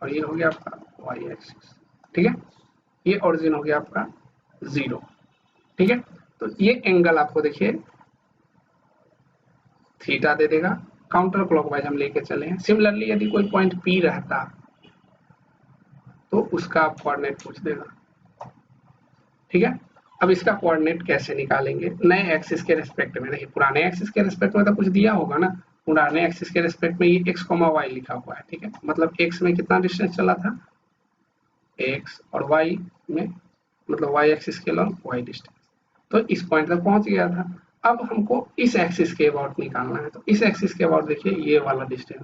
और ये हो गया आपका y एक्सिस, ठीक है। ये ओरिजिन हो गया आपका 0, ठीक है। तो ये एंगल आपको देखिए थीटा दे देगा, काउंटर क्लॉकवाइज हम लेके चले हैं। सिमिलरली यदि कोई पॉइंट P रहता तो उसका आप कोऑर्डिनेट पूछ देगा, ठीक है। अब इसका कोऑर्डिनेट कैसे निकालेंगे, नए एक्सिस के रेस्पेक्ट में, नहीं पुराने एक्सिस के रेस्पेक्ट में तो कुछ दिया होगा ना। पुराने एक्सिस के रेस्पेक्ट में ये x, y लिखा हुआ है, ठीक है। मतलब x में कितना डिस्टेंस चला था x और y में, मतलब y एक्सिस के लॉन्ग y डिस्टेंस, तो इस पॉइंट तक पहुंच गया था। अब हमको इस एक्सिस के अबाउट निकालना है, तो इस एक्सिस के अबाउट देखिए ये वाला डिस्टेंस,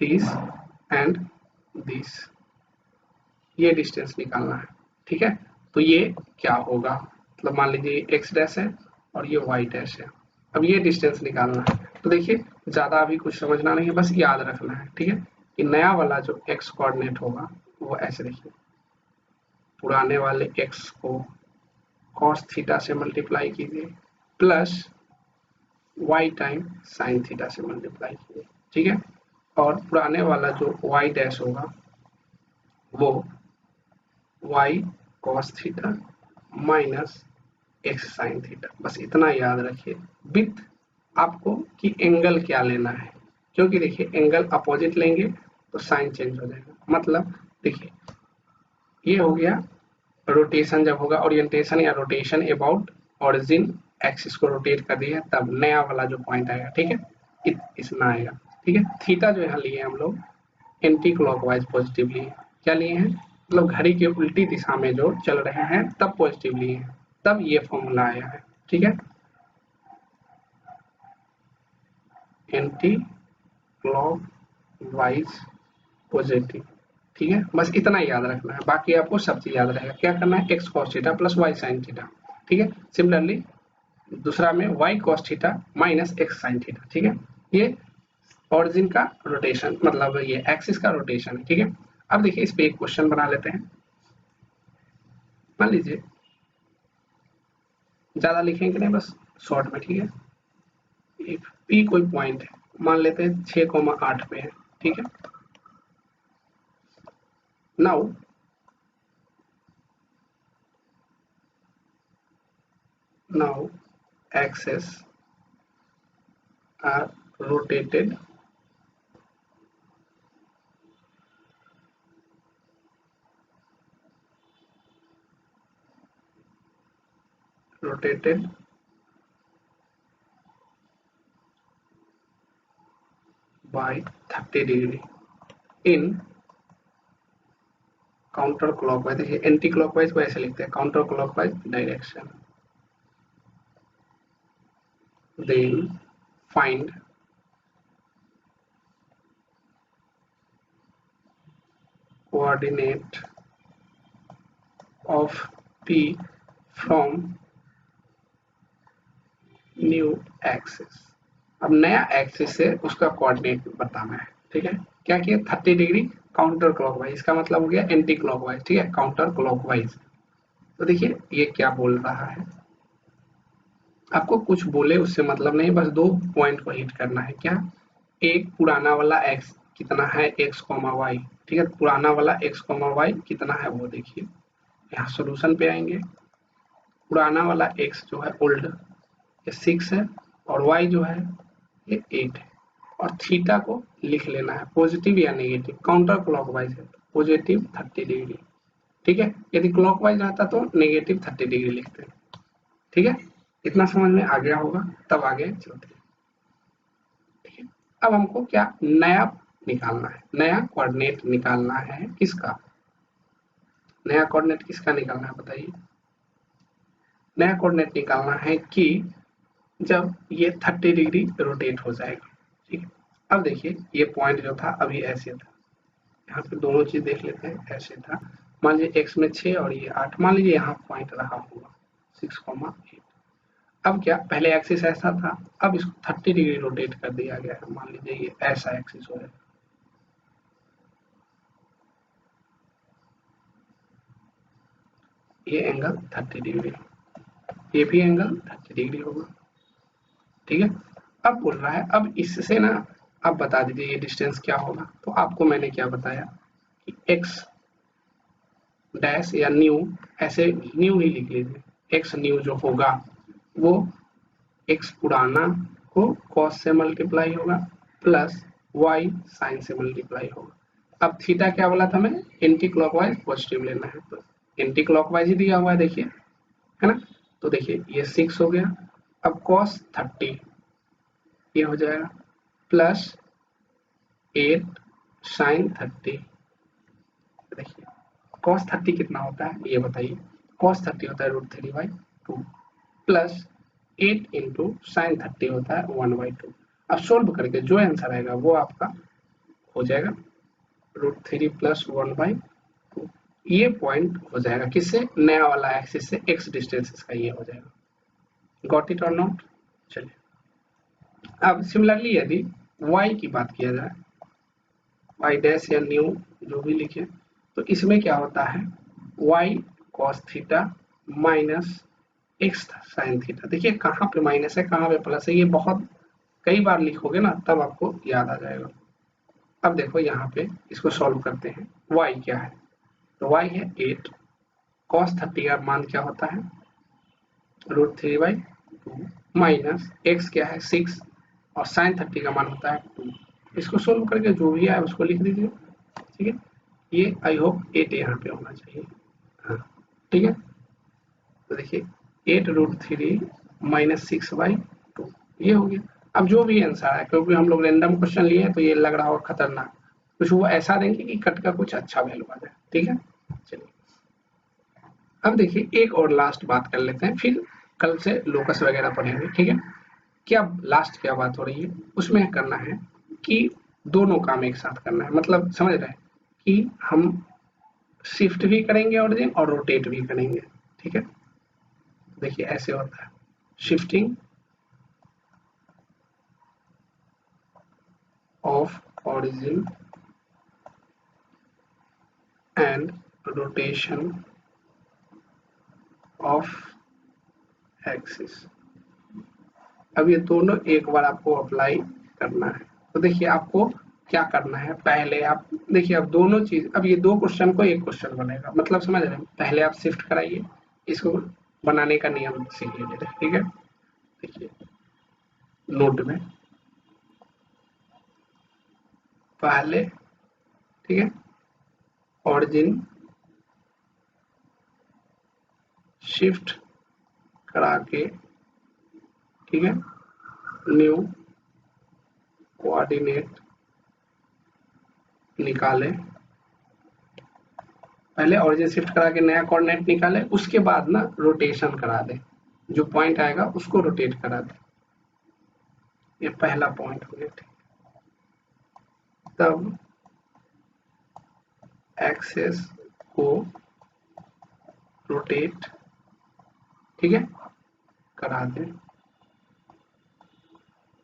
दिस एंड दिस, ये डिस्टेंस निकालना है, ठीक है। तो ये क्या होगा, मतलब मान लीजिए x डैश है और ये y डैश है, अब ये डिस्टेंस निकालना है। तो देखिए ज्यादा अभी कुछ समझना नहीं है, बस याद रखना है, ठीक है। कि नया वाला जो x कोऑर्डिनेट होगा वो ऐसे देखिए, पुराने वाले x को cos थीटा से मल्टीप्लाई कीजिए plus y time sine theta से मल्टीप्लाई कीजिए, ठीक है। और पुराने वाला जो y डैश होगा वो y cos theta minus x sine theta, बस इतना याद रखिए। विथ आपको कि एंगल क्या लेना है, क्योंकि देखिए एंगल अपोजिट लेंगे तो साइन चेंज हो जाएगा। मतलब देखिए ये हो गया रोटेशन, जब होगा ओरिएंटेशन या रोटेशन अबाउट ओरिजिन, एक्सिस को रोटेट कर दिया तब नया वाला जो पॉइंट आएगा, ठीक है, इतना आएगा, ठीक है। थीटा जो यहाँ लिए हम लोग एंटी क्लॉकवाइज पॉजिटिव लिए, क्या लिए हैं, मतलब घड़ी के उल्टी दिशा में जो चल रहे हैं तब पॉजिटिव लिए हैं, तब ये फॉर्मूला आया है, ठीक है। एंटी क्लॉकवाइज पॉजिटिव, ठीक है। बस इतना ही याद रखना है, बाकी आपको सब चीज याद रहेगा। क्या करना है, x cos theta plus y sin theta, ठीक है। सिमिलरली दूसरा में y cos theta minus x sin theta, ठीक है। ये ऑरिजिन का रोटेशन, मतलब ये एक्सिस का रोटेशन है, ठीक है। अब देखिए इस पे एक क्वेश्चन बना लेते हैं। मान लीजिए ज्यादा लिखेंगे नहीं, बस शॉर्ट में, ठीक है। एक पी कोई पॉइंट है, मान लेते हैं 6,8 पे है, ठीक है। Now axes are rotated by 30 degree in counter clockwise. देखिए एंटी क्लॉकवाइज को ऐसे लिखते हैं, counter clockwise direction. Then find coordinate of P from new axis. अब नया एक्सिस से उसका कोऑर्डिनेट बताना है, ठीक है। क्या किया, 30 डिग्री काउंटर क्लॉकवाइज, इसका मतलब हो गया एंटी क्लॉकवाइज, ठीक है, काउंटर क्लॉकवाइज। तो देखिए ये क्या बोल रहा है, आपको कुछ बोले उससे मतलब नहीं, बस दो पॉइंट को हिट करना है। क्या, एक पुराना वाला x कितना है, x, y, ठीक है। पुराना वाला x, y कितना है वो देखिए, यहाँ सोल्यूशन पे आएंगे। पुराना वाला x जो है ओल्ड, ये 6 है, और y जो है ये 8 है। और थीटा को लिख लेना है पॉजिटिव या नेगेटिव, काउंटर क्लॉकवाइज है तो पॉजिटिव 30 डिग्री, ठीक है। यदि क्लॉकवाइज रहता तो नेगेटिव 30 डिग्री लिखते हैं, ठीक है। इतना समझ में आ गया होगा, तब आगे चलते हैं, ठीक है। अब हमको क्या नया निकालना है, नया कोऑर्डिनेट निकालना है। किसका नया कोऑर्डिनेट, किसका निकालना है बताइए। नया कोऑर्डिनेट निकालना है कि जब ये 30 डिग्री रोटेट हो जाएगा, ठीक है। अब देखिए ये पॉइंट जो था अभी ऐसे था, यहाँ पे दोनों चीज देख लेते हैं। ऐसे था, मान लीजिए x में 6 और ये 8, मान लीजिए यहाँ पॉइंट रहा होगा 6,8। अब क्या, पहले एक्सिस ऐसा था, अब इसको 30 डिग्री रोटेट कर दिया गया है। मान लीजिए ये ऐसा एक्सिस हो जाएगा, ये एंगल 30 डिग्री, ये भी एंगल 30 डिग्री होगा, ठीक है। अब बोल रहा है अब इससे ना, अब बता दीजिए ये डिस्टेंस क्या होगा। तो आपको मैंने क्या बताया कि x डैश या न्यू, ऐसे न्यू ही लिख लीजिए। x न्यू जो होगा वो x पुराना को cos से मल्टीप्लाई होगा प्लस y sin से मल्टीप्लाई होगा। अब थीटा क्या बोला था मैंने, एंटी क्लॉकवाइज पॉजिटिव लेना है, तो एंटी क्लॉकवाइज ही दिया हुआ है देखिए, है ना। तो देखिए ये 6 हो गया। अब cos 30 ये हो जाएगा प्लस 8 sin 30। देखिए cos 30 कितना होता है ये बताइए, cos 30 होता है √3/2 प्लस 8 इंटू साइन 30 होता है 1/2। अब सोल्व करके जो आंसर आएगा वो आपका हो जाएगा √3 प्लस 1/2। ये पॉइंट हो जाएगा किससे, नया वाला एक्सिस से, x डिस्टेंस का ये हो जाएगा। गॉट इट और नॉट। चलिए अब सिमिलरली यदि y की बात किया जाए, y डैश या न्यू जो भी लिखे, तो इसमें क्या होता है y cos theta minus x sine theta. देखिए कहाँ पे माइनस है कहाँ पे प्लस है, ये बहुत कई बार लिखोगे ना तब आपको याद आ जाएगा। अब देखो यहाँ पे इसको सॉल्व करते हैं। y क्या है, तो y है 8, cos 30 का मान क्या होता है √3/2 माइनस x क्या है 6 और sin 30 का मान होता है 2। इसको सोल्व करके जो भी आए उसको लिख दीजिए, ठीक है। ये आई होप 8 यहाँ पे होना चाहिए, हाँ ठीक है। तो देखिए 8√3 माइनस 6/2 ये हो गया। अब जो भी आंसर है, क्योंकि हम लोग रैंडम क्वेश्चन लिए हैं तो ये लग रहा होगा खतरनाक, कुछ वो ऐसा देंगे कि कट का कुछ अच्छा वैल्यू आ जाए, ठीक है। चलिए अब देखिए एक और लास्ट बात कर लेते हैं, फिर कल से लोकस वगैरह पढ़ेंगे, ठीक है। क्या लास्ट क्या बात हो रही है, उसमें करना है कि दोनों काम एक साथ करना है, मतलब समझ रहे हैं कि हम शिफ्ट भी करेंगे ऑरिजिन और रोटेट भी करेंगे, ठीक है। देखिए ऐसे होता है shifting of origin and rotation of axis। अब ये दोनों एक बार आपको अप्लाई करना है। तो देखिए आपको क्या करना है, पहले आप देखिए अब दोनों चीज, अब ये दो क्वेश्चन को एक क्वेश्चन बनेगा, मतलब समझ रहे हैं। पहले आप शिफ्ट कराइए, इसको बनाने का नियम सीख लीजिए, ठीक है। देखिए नोट में पहले, ठीक है, ऑरिजिन शिफ्ट करा के, ठीक है, न्यू कोऑर्डिनेट निकाले। पहले ऑरिजिन शिफ्ट करा के नया कोऑर्डिनेट निकाले, उसके बाद ना रोटेशन करा दे, जो पॉइंट आएगा उसको रोटेट करा दे। ये पहला पॉइंट हो गया, ठीक। तब एक्सेस को रोटेट, ठीक है, करा दे।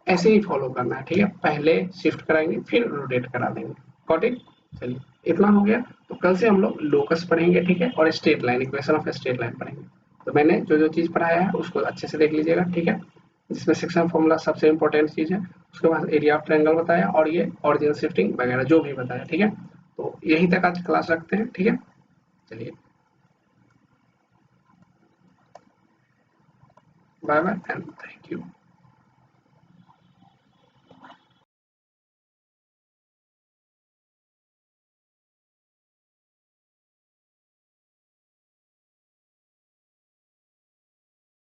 ऐसे ही फॉलो करना है, ठीक है। पहले शिफ्ट कराएंगे फिर रोटेट करा देंगे। Got it? चलिए इतना हो गया। तो कल से हम लोग लोकस पढ़ेंगे, ठीक है, और straight line, equation of straight line पढ़ेंगे। तो मैंने जो जो चीज पढ़ाया है उसको अच्छे से देख लीजिएगा, ठीक है। जिसमें सेक्शन फॉर्मूला सबसे इंपॉर्टेंट चीज है, उसके बाद एरिया ऑफ ट्रायंगल बताया और ये ऑरिजिन शिफ्टिंग वगैरह जो भी बताया, ठीक है। तो यहीं तक आज क्लास रखते हैं, ठीक है। चलिए bye bye and thank you.